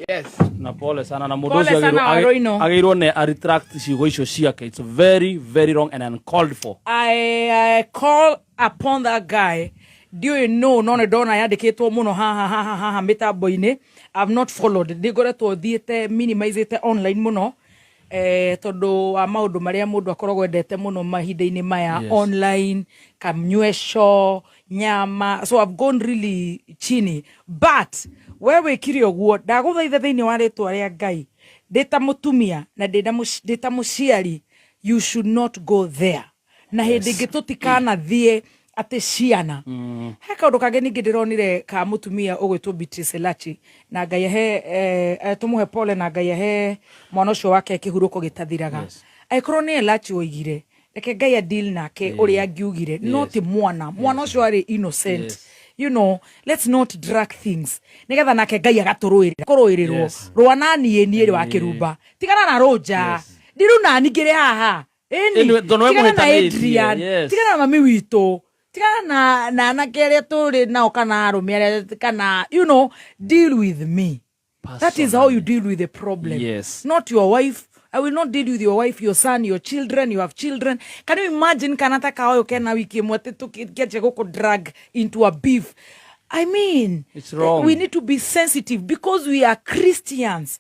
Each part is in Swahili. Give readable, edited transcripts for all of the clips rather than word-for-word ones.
Yes. Na pole sana na mundu ucio agirwo ne a retract ciugo icio ciake. It's very very wrong and uncalled for. I call upon that guy. Do you know no ndona yandikitwo muno ha mitambo-ini. I've not followed. Ndigoretwo thiete minimizete online muno. Tondu wa maundu maria mundu akoragwo endete muno mahinda-ini maya online, kamnywesho, nyama. So I've gone really chini. But wewe kiri oguo ndaguthaitha thiini wa ritwa ria Ngai ndita mutumia na ndita muciari, you should not go there. Na hindi ingi tutikana thie ati ciana he kaundu kangi ningi ndironire ka mutumia ugwitwo Beatrice Lachi na Ngai he tumuhe pole na Ngai he mwana ucio wake kihuruko gitathiraga aikorwo ni Lachi oigire reke Ngai a deal nake uri angiugire not mwana ucio ari innocent. You know, let's not drag things. Nigetha nake Ngai agaturuirira kuruirirwo rwana nie wa kirumba tigana na roja ndiru na ningire haha tigana na Adrian tigana na mami wito tigana na anakere turi nao kana arume kana, you know, deal with me. That is how you deal with the problem. Not your wife. I will not deal with your wife, your son, your children. You have children. Can you imagine kanata kaoyo kena wiki mwate tukigeje goko drag into a beef? I mean, it's wrong. We need to be sensitive because we are Christians.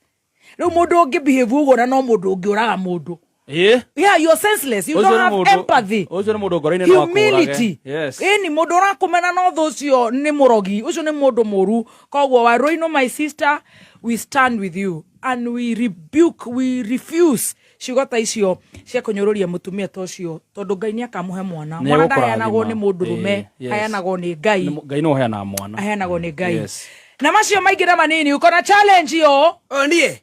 No modo ge behave ugo na no modo ge ora modo. Yeah, you're senseless. You don't have empathy. Humility. Yes. Any modo ra komena no those yo ni morogi. Uso ni modo moru. Kogwo Waruinu, my sister, we stand with you and we rebuke, we refuse. Shigota icio cia kunyororia mutumia tocio tondu Ngai ni akamuhe mwana. Mwana ndaheanagwo ni mundu rume, aheanagwo ni Ngai. Ngai no heana mwana. Aheanagwo ni Ngai. Na macio maingi na manini uko na challenge yo. Nie.